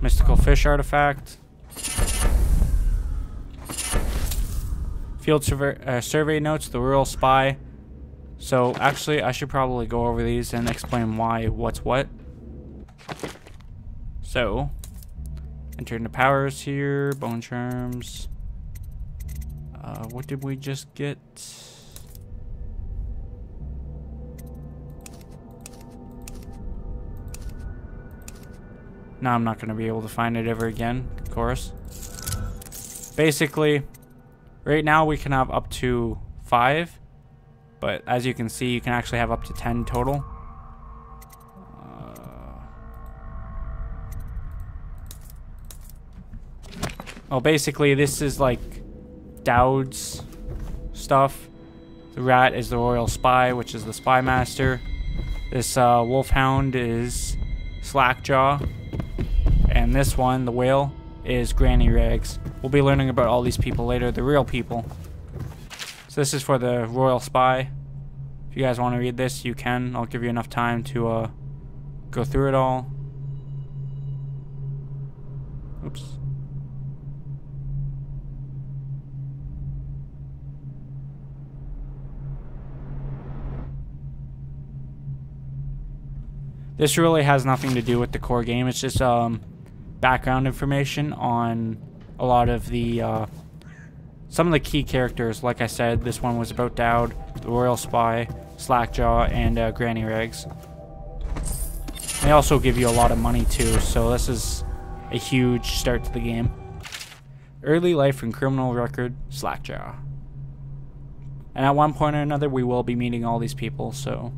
Mystical fish artifact. Field survey notes, the rural spy. So actually I should probably go over these and explain why what's what. So enter into powers here, bone charms. What did we just get? Now I'm not going to be able to find it ever again, of course. Basically, right now we can have up to 5, but as you can see, you can actually have up to 10 total. Well, basically, this is like Dowd's stuff. The rat is the royal spy, which is the spy master. This wolfhound is Slackjaw. And this one, the whale, is Granny Rags. We'll be learning about all these people later, the real people. So this is for the royal spy. If you guys want to read this, you can. I'll give you enough time to go through it all. Oops. This really has nothing to do with the core game. It's just background information on a lot of the some of the key characters. Like I said, this one was about Dowd, the royal spy, Slackjaw, and Granny Rags. They also give you a lot of money too, so this is a huge start to the game. Early life and criminal record, Slackjaw. And at one point or another, we will be meeting all these people, so...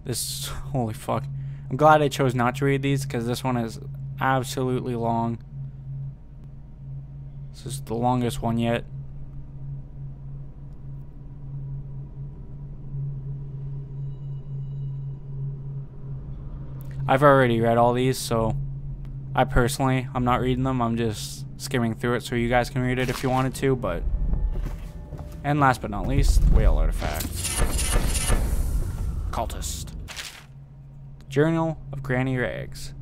This, holy fuck. I'm glad I chose not to read these because this one is absolutely long. This is the longest one yet. I've already read all these, so I'm not reading them. I'm just skimming through it so you guys can read it if you wanted to, but... And last but not least, whale artifact. Cultist. Journal of Granny Rags.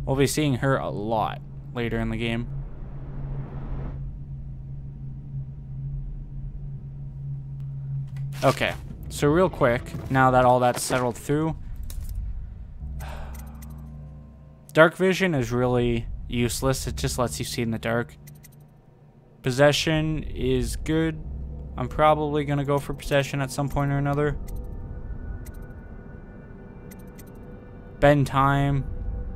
We'll be seeing her a lot later in the game. Okay, so real quick, now that all that's settled through, dark vision is really useless. It just lets you see in the dark. Possession is good. I'm probably gonna go for possession at some point or another. Bend time,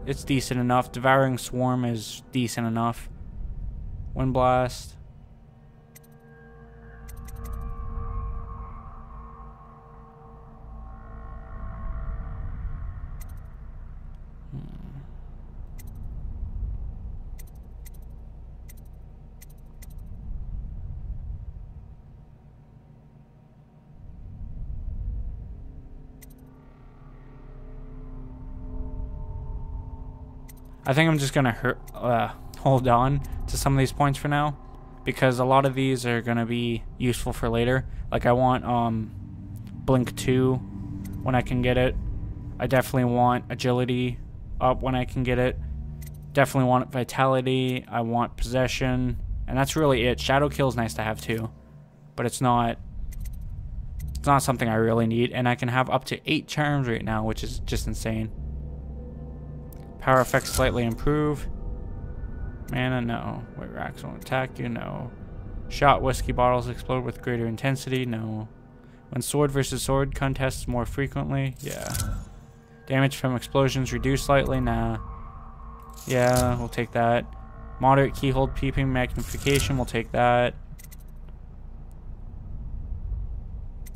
it's decent enough. Devouring swarm is decent enough. Wind blast. I think I'm just gonna hold on to some of these points for now, because a lot of these are gonna be useful for later. Like I want Blink 2 when I can get it. I definitely want Agility up when I can get it. Definitely want Vitality. I want Possession, and that's really it. Shadow Kill is nice to have too, but it's not something I really need. And I can have up to 8 charms right now, which is just insane. Power effects slightly improve. Mana, no. White racks won't attack you, no. Shot whiskey bottles explode with greater intensity, no. When sword versus sword contests more frequently, yeah. Damage from explosions reduced slightly, nah. Yeah, we'll take that. Moderate keyhole peeping magnification, we'll take that.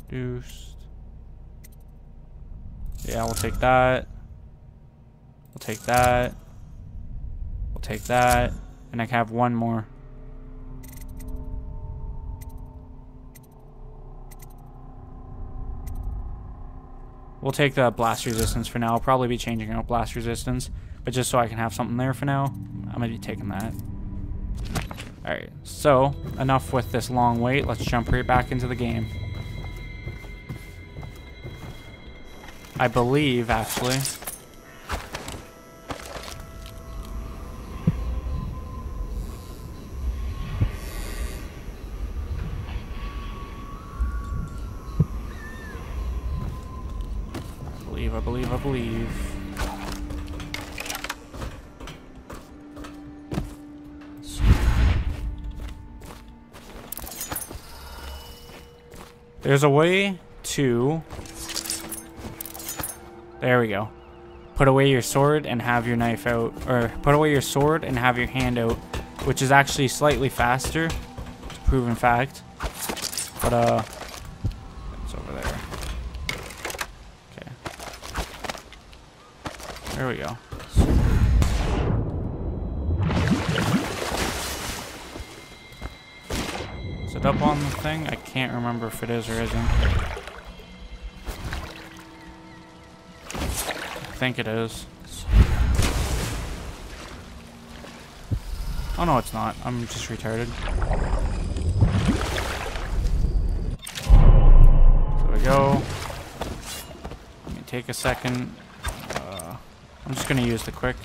Reduced. Yeah, we'll take that. We'll take that. We'll take that. And I can have one more. We'll take the blast resistance for now. I'll probably be changing out blast resistance, but just so I can have something there for now, I'm going to be taking that. Alright, so enough with this long wait. Let's jump right back into the game. I believe, actually. I believe. There's a way to... There we go. Put away your sword and have your knife out. Or put away your sword and have your hand out. Which is actually slightly faster. It's a proven fact. But, it's over there. Okay. There we go. Is it up on the thing? I can't remember if it is or isn't. I think it is. Oh no, it's not. I'm just retarded. So we go. Let me take a second. I'm just gonna use the quick.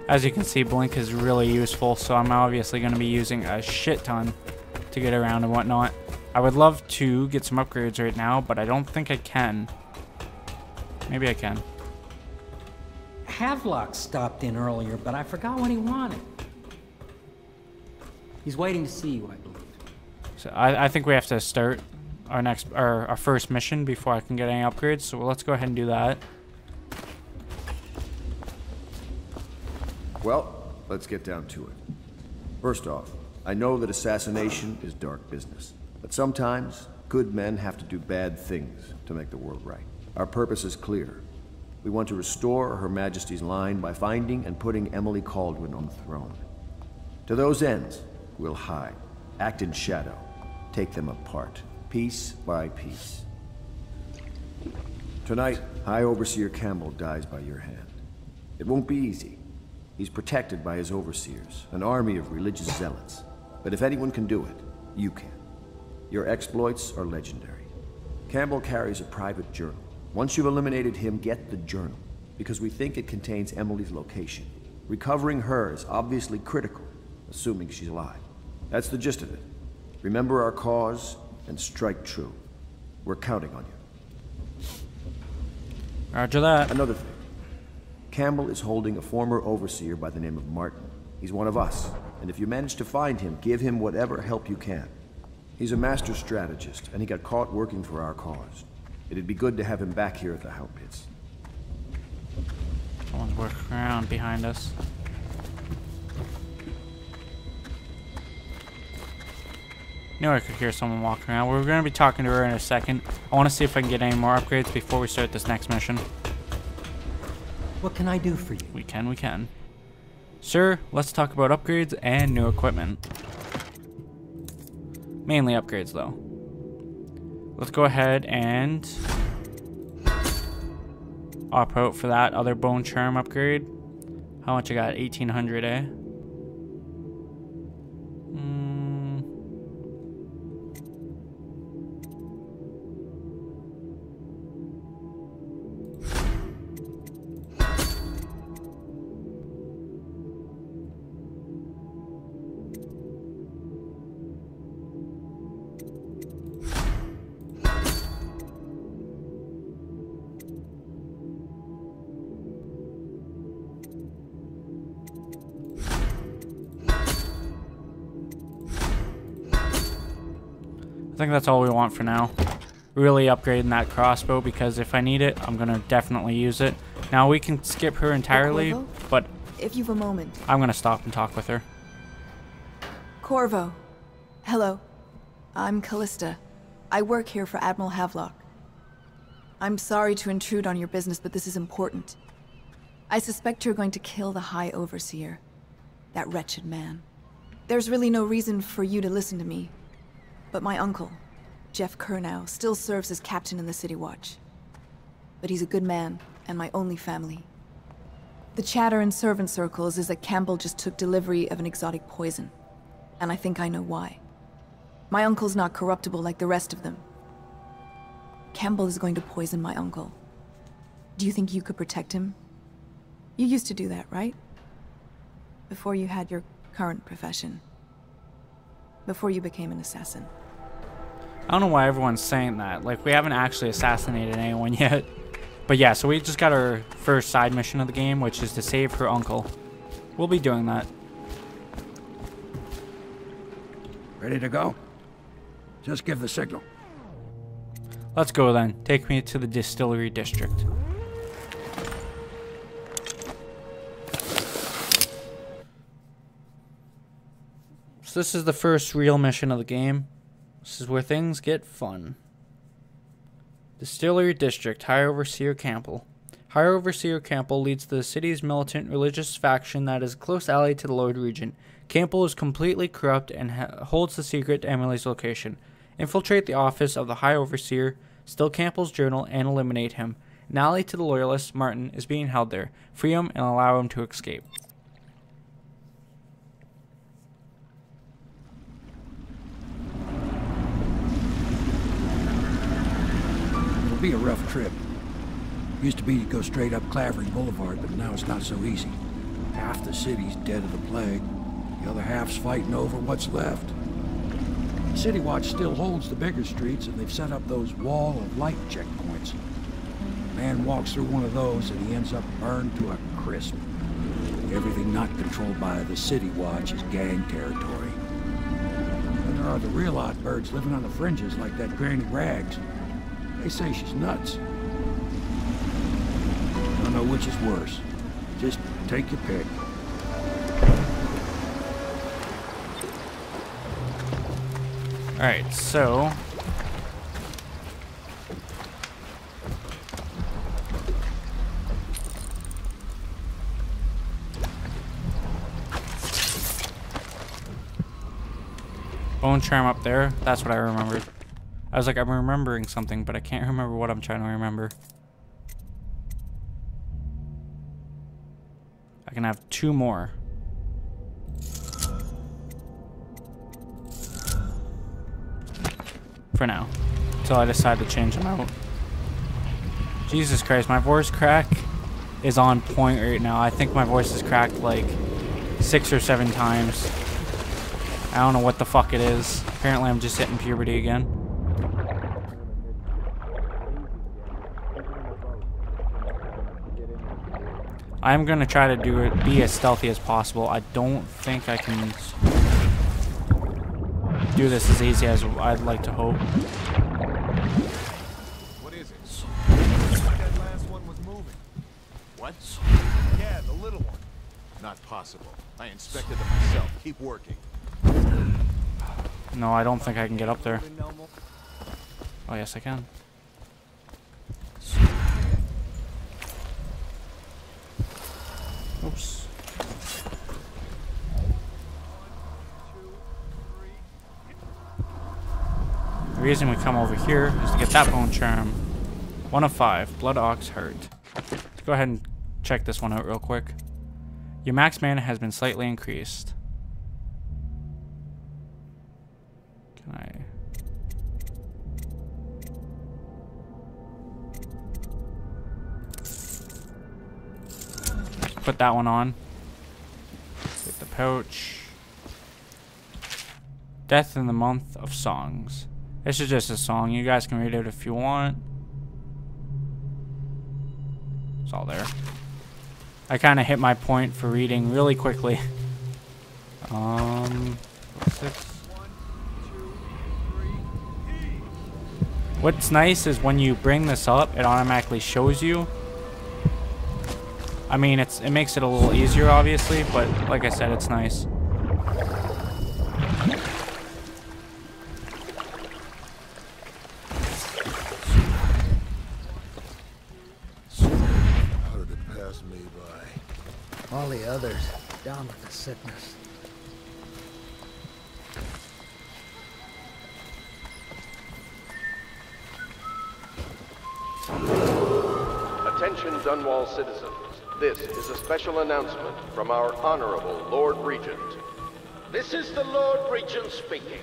As you can see, Blink is really useful, so I'm obviously going to be using a shit ton to get around and whatnot. I would love to get some upgrades right now, but I don't think I can. Maybe I can. Havelock stopped in earlier, but I forgot what he wanted. He's waiting to see you, I believe. So I think we have to start our first mission before I can get any upgrades, so let's go ahead and do that. Well, let's get down to it. First off, I know that assassination is dark business, but sometimes good men have to do bad things to make the world right. Our purpose is clear. We want to restore Her Majesty's line by finding and putting Emily Kaldwin on the throne. To those ends, we'll hide, act in shadow, take them apart, piece by piece. Tonight, High Overseer Campbell dies by your hand. It won't be easy. He's protected by his overseers, an army of religious zealots. But if anyone can do it, you can. Your exploits are legendary. Campbell carries a private journal. Once you've eliminated him, get the journal, because we think it contains Emily's location. Recovering her is obviously critical, assuming she's alive. That's the gist of it. Remember our cause and strike true. We're counting on you. Roger that. Another thing. Campbell is holding a former overseer by the name of Martin. He's one of us, and if you manage to find him, give him whatever help you can. He's a master strategist, and he got caught working for our cause. It'd be good to have him back here at the Hound Pits. Someone's working around behind us. Knew I could hear someone walking around. We're going to be talking to her in a second. I want to see if I can get any more upgrades before we start this next mission. What can I do for you? We can. Sir, let's talk about upgrades and new equipment. Mainly upgrades, though. Let's go ahead and opt out for that other bone charm upgrade. How much I got? 1800, eh? I think that's all we want for now. really upgrading that crossbow, because if I need it, I'm gonna definitely use it. Now we can skip her entirely, Corvo? but If you've a moment. I'm gonna stop and talk with her. Corvo. Hello. I'm Callista. I work here for Admiral Havelock. I'm sorry to intrude on your business, but this is important. I suspect you're going to kill the High Overseer. That wretched man. There's really no reason for you to listen to me. But my uncle, Jeff Kernow, still serves as captain in the City Watch. But he's a good man, and my only family. The chatter in servant circles is that Campbell just took delivery of an exotic poison. And I think I know why. My uncle's not corruptible like the rest of them. Campbell is going to poison my uncle. Do you think you could protect him? You used to do that, right? Before you had your current profession. Before you became an assassin. I don't know why everyone's saying that. Like, we haven't actually assassinated anyone yet. But yeah, so we just got our first side mission of the game, which is to save her uncle. We'll be doing that. Ready to go? Just give the signal. Let's go then. Take me to the distillery district. So this is the first real mission of the game. This is where things get fun. Distillery District, High Overseer Campbell. High Overseer Campbell leads the city's militant religious faction that is a close ally to the Lord Regent. Campbell is completely corrupt and holds the secret to Emily's location. Infiltrate the office of the High Overseer, steal Campbell's journal, and eliminate him. An ally to the Loyalists, Martin, is being held there. Free him and allow him to escape. It'll be a rough trip. Used to be to go straight up Clavering Boulevard, but now it's not so easy. Half the city's dead of the plague. The other half's fighting over what's left. The City Watch still holds the bigger streets, and they've set up those wall of light checkpoints. A man walks through one of those, and he ends up burned to a crisp. Everything not controlled by the City Watch is gang territory. And there are the real odd birds living on the fringes like that Granny Rags. They say she's nuts. I don't know which is worse. Just take your pick. Alright, so... Bone charm up there. That's what I remembered. I was like, I'm remembering something, but I can't remember what I'm trying to remember. I can have 2 more. For now. Until I decide to change them out. Jesus Christ, my voice crack is on point right now. I think my voice is cracked like 6 or 7 times. I don't know what the fuck it is. Apparently I'm just hitting puberty again. I'm gonna try to be as stealthy as possible. I don't think I can do this as easy as I'd like to hope. What is it? That last one was moving. What? Yeah, the little one. Not possible. I inspected them myself. Keep working. No, I don't think I can get up there. Oh, yes, I can. Oops. The reason we come over here is to get that bone charm. 1 of 5. Blood Ox Heart. Let's go ahead and check this one out real quick. Your max mana has been slightly increased. Can I... put that one on. Take the pouch. Death in the Month of Songs. This is just a song. You guys can read it if you want. It's all there. I kind of hit my point for reading really quickly. 6. What's nice is when you bring this up, it automatically shows you. I mean, it makes it a little easier, obviously, but like I said, it's nice. How did it pass me by? All the others down with the sickness. Attention Dunwall citizens. This is a special announcement from our Honorable Lord Regent. This is the Lord Regent speaking.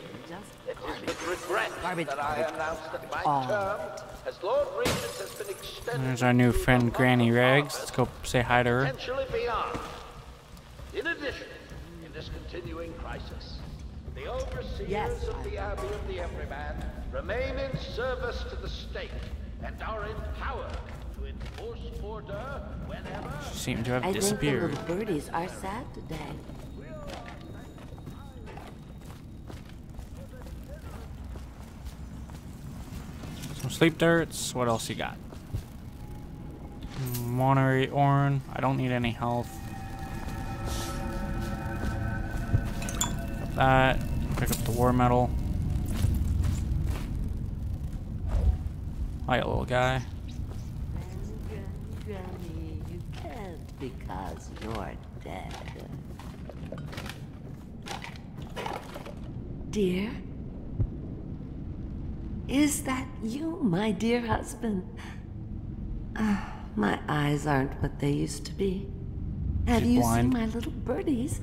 It is with regret that I announce that my term as Lord Regent has been extended. There's our new friend Granny Rags. Let's go say hi to her. Potentially beyond. In addition, in this continuing crisis, the overseers of the Abbey of the Everyman remain in service to the state and are empowered to enforce order whenever. She seemed to have I think the disappeared. little birdies are sad today. Some sleep darts. What else you got? Monterey Orn. I don't need any health. Got that. Pick up the war medal. Hi, little guy. Granny, you can't because you're dead. Dear? Is that you, my dear husband? My eyes aren't what they used to be. Have She's you blind. seen my little birdies?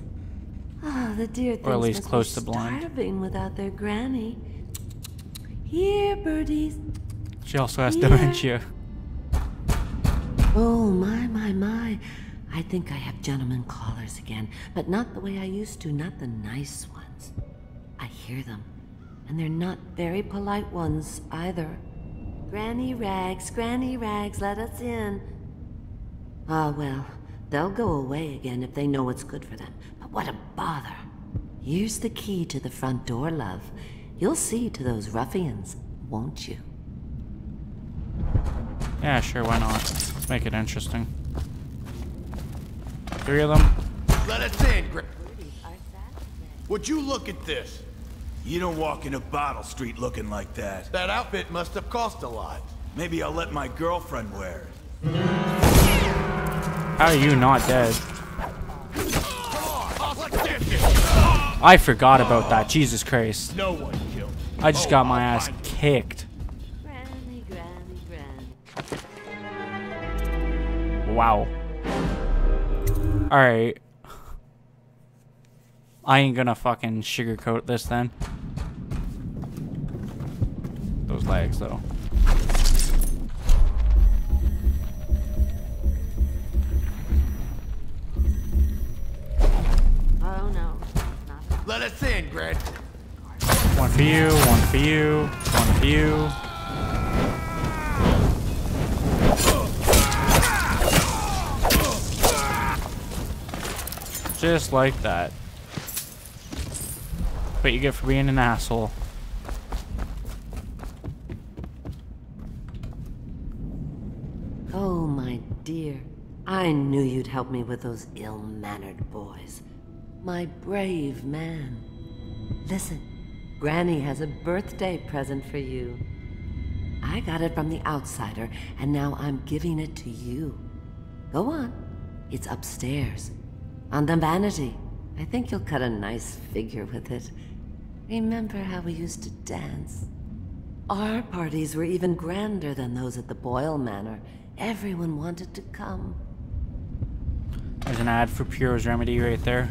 Oh, the dear things Or at least must close be to blind. starving without their granny. Here, birdies. She also has Yeah. dementia. Oh, my. I think I have gentlemen callers again, but not the way I used to, not the nice ones. I hear them, and they're not very polite ones either. Granny Rags, let us in. Ah, well, they'll go away again if they know what's good for them, but what a bother. Here's the key to the front door, love. You'll see to those ruffians, won't you? Yeah, sure, why not? Let's make it interesting. 3 of them. Let us in, Would you look at this? You don't walk into Bottle Street looking like that. That outfit must have cost a lot. Maybe I'll let my girlfriend wear it. How are you not dead? I forgot about that. Jesus Christ. No one killed. I just got my ass kicked. Granny. Wow. Alright. I ain't gonna fucking sugarcoat this then. Those legs though. Oh no. Let us in, Grant. One for you, one for you, one for you. Just like that. What you get for being an asshole. Oh, my dear. I knew you'd help me with those ill-mannered boys. My brave man. Listen, Granny has a birthday present for you. I got it from the outsider, and now I'm giving it to you. Go on. It's upstairs. On the vanity. I think you'll cut a nice figure with it. Remember how we used to dance? Our parties were even grander than those at the Boyle Manor. Everyone wanted to come. There's an ad for Puro's Remedy right there.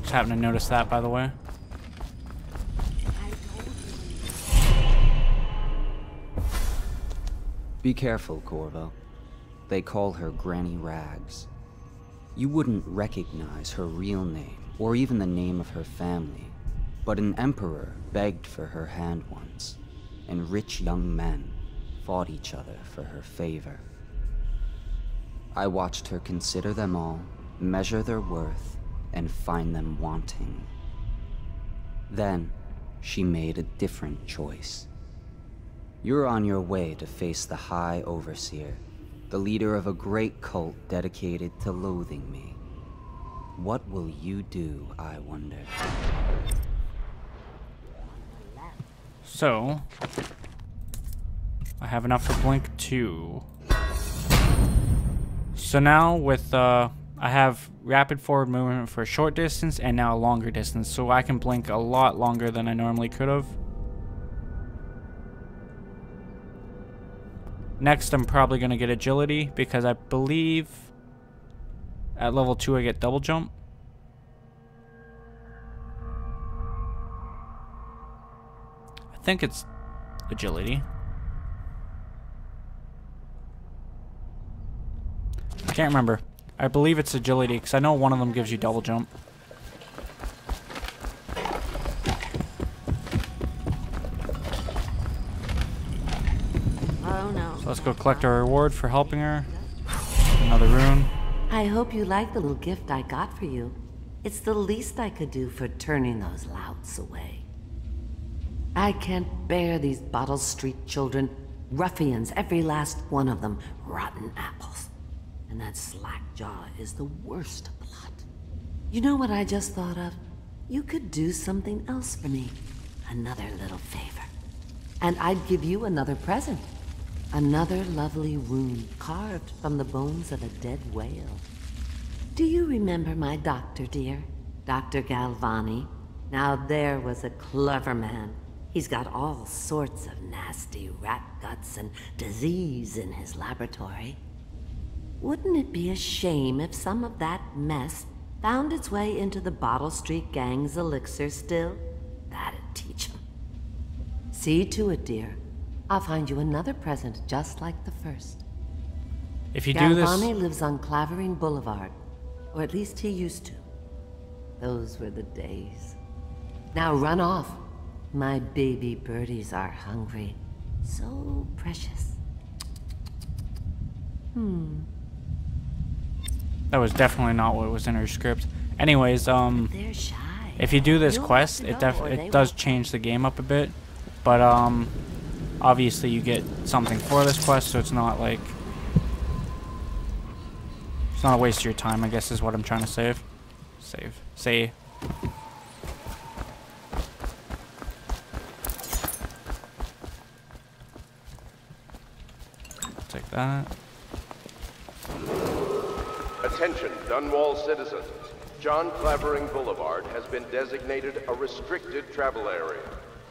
Just happened to notice that, by the way. Be careful, Corvo. They call her Granny Rags. You wouldn't recognize her real name, or even the name of her family, but an emperor begged for her hand once, and rich young men fought each other for her favor. I watched her consider them all, measure their worth, and find them wanting. Then, she made a different choice. You're on your way to face the High Overseer, the leader of a great cult dedicated to loathing me. What will you do, I wonder? So, I have enough for Blink 2. So now with, I have rapid forward movement for a short distance and now a longer distance. So I can blink a lot longer than I normally could have. Next, I'm probably going to get agility because I believe at level 2 I get double jump. I think it's agility. I can't remember. I believe it's agility because I know one of them gives you double jump. Oh no. So let's go collect our reward for helping her. Another rune. I hope you like the little gift I got for you. It's the least I could do for turning those louts away. I can't bear these Bottle Street children. Ruffians, every last one of them. Rotten apples. And that slack-jaw is the worst of the lot. You know what I just thought of? You could do something else for me. Another little favor. And I'd give you another present. Another lovely rune carved from the bones of a dead whale. Do you remember my doctor, dear? Dr. Galvani? Now there was a clever man. He's got all sorts of nasty rat guts and disease in his laboratory. Wouldn't it be a shame if some of that mess found its way into the Bottle Street Gang's elixir still? That'd teach him. See to it, dear. I'll find you another present just like the first. If you do this... Galvani lives on Clavering Boulevard. Or at least he used to. Those were the days. Now run off. My baby birdies are hungry. So precious. That was definitely not what was in her script. Anyways, They're shy. if you do this You'll quest, have to go, or it they does won't. change the game up a bit. But, obviously you get something for this quest, so it's not like... It's not a waste of your time, I guess is what I'm trying to say. Take that. Attention, Dunwall citizens. John Clavering Boulevard has been designated a restricted travel area.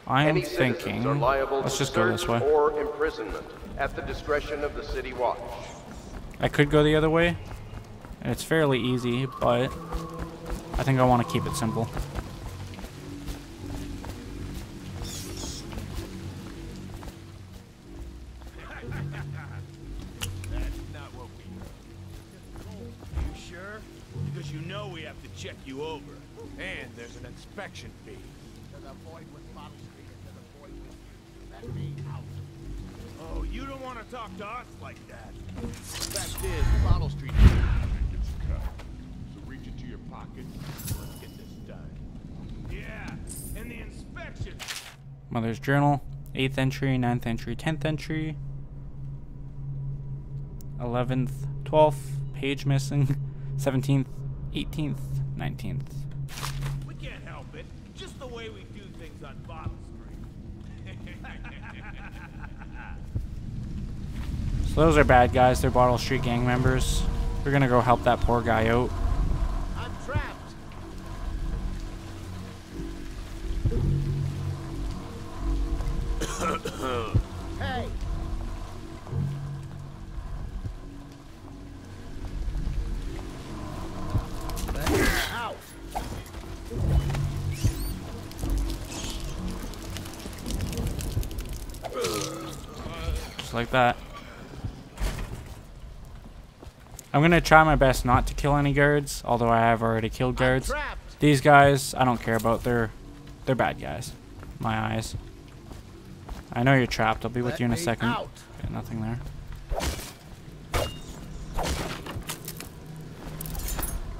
I'm Any citizens thinking... are liable Let's to just go search this way. or imprisonment at the discretion of the City Watch. I could go the other way. And it's fairly easy, but... I think I want to keep it simple. That's not what we heard. You sure? Because you know we have to check you over. And there's an inspection fee. To the void with Bottle Street and to the void with you. Let me out. Oh, you don't want to talk to us like that. Fact is, Bottle Street is cut. So reach into your pocket. Let's get this done. Yeah, and the inspection. Mother's Journal. 8th entry, 9th entry, 10th entry. 11th, 12th. Page missing. 17th, 18th, 19th. We can't help it. Just the way we do things on Bottle Street. So those are bad guys. They're Bottle Street gang members. We're gonna go help that poor guy out. I'm trapped. Hey! Let me out. Just like that. I'm gonna try my best not to kill any guards, although I have already killed guards. These guys, I don't care about. They're bad guys. My eyes. I know you're trapped. I'll be with you in a second. Okay, nothing there.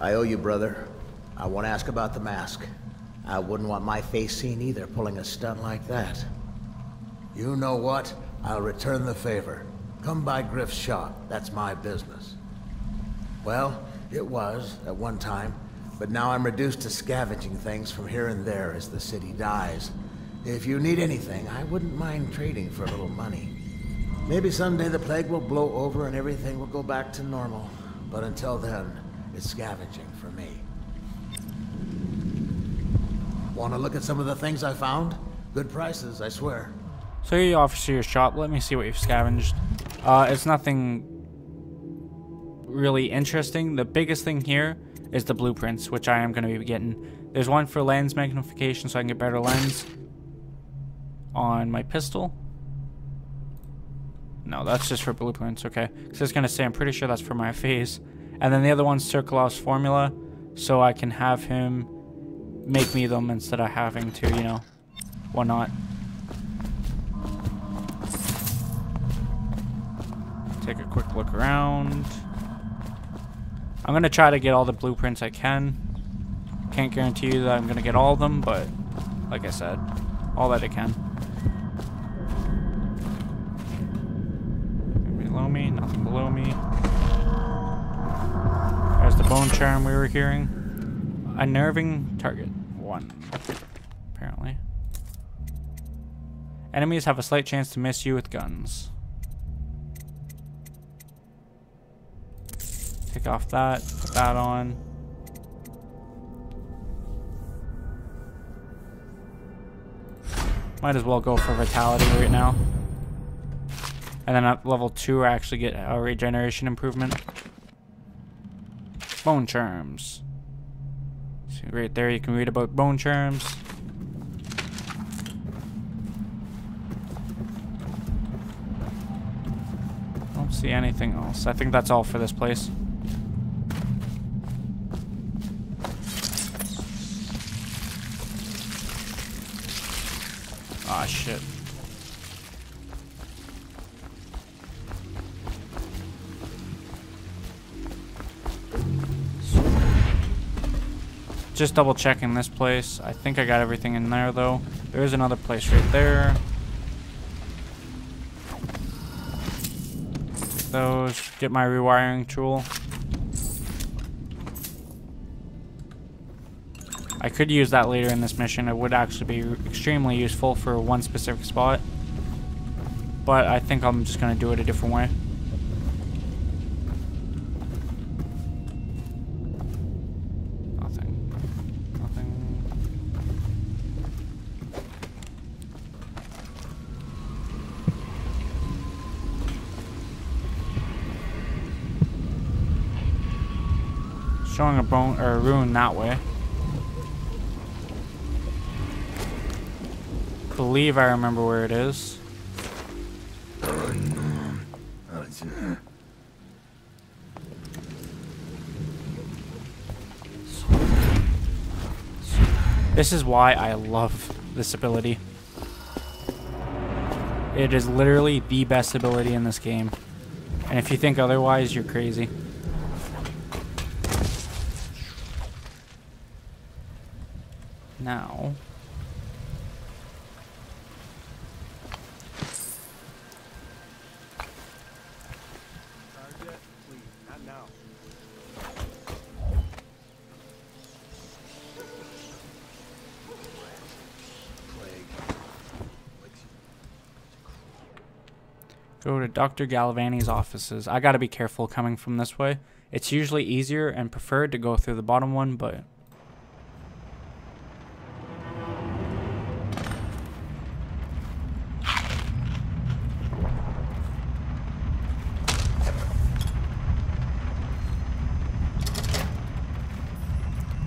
I owe you, brother. I want to ask about the mask. I wouldn't want my face seen either, pulling a stunt like that. You know what? I'll return the favor. Come by Griff's shop. That's my business. Well, it was at one time, but now I'm reduced to scavenging things from here and there as the city dies. If you need anything, I wouldn't mind trading for a little money. Maybe someday the plague will blow over and everything will go back to normal. But until then, it's scavenging for me. Want to look at some of the things I found? Good prices, I swear. So here you offer your shop. Let me see what you've scavenged. It's nothing really interesting. The biggest thing here is the blueprints, which I am going to be getting. There's one for lens magnification, so I can get better lens on my pistol. No, that's just for blueprints, okay. So it's going to say, I'm pretty sure that's for my face. And then the other one's Circulov's formula, so I can have him make me them instead of having to, you know, whatnot. Take a quick look around. I'm going to try to get all the blueprints I can. Can't guarantee you that I'm going to get all of them, but like I said, all that I can. Below me, nothing below me. There's the bone charm we were hearing. Unnerving target 1, apparently. Enemies have a slight chance to miss you with guns. Take off that, put that on. Might as well go for vitality right now. And then at level 2 I actually get a regeneration improvement. Bone charms. See right there you can read about bone charms. Don't see anything else. I think that's all for this place. Ah, shit. Just double checking this place. I think I got everything in there though. There is another place right there. Those. Get my rewiring tool. I could use that later in this mission. It would actually be extremely useful for one specific spot. But I think I'm just going to do it a different way. Nothing. Nothing. Showing a bone or a ruin that way. Believe I remember where it is. This is why I love this ability. It is literally the best ability in this game. And if you think otherwise, you're crazy. Now... Go to Dr. Galvani's offices. I gotta be careful coming from this way. It's usually easier and preferred to go through the bottom one, but...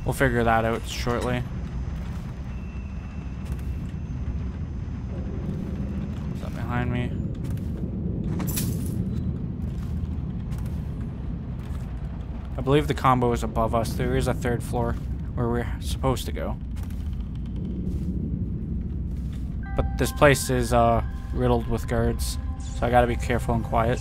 we'll figure that out shortly. Is that behind me? I believe the combo is above us. There is a third floor where we're supposed to go. But this place is riddled with guards, so I gotta be careful and quiet.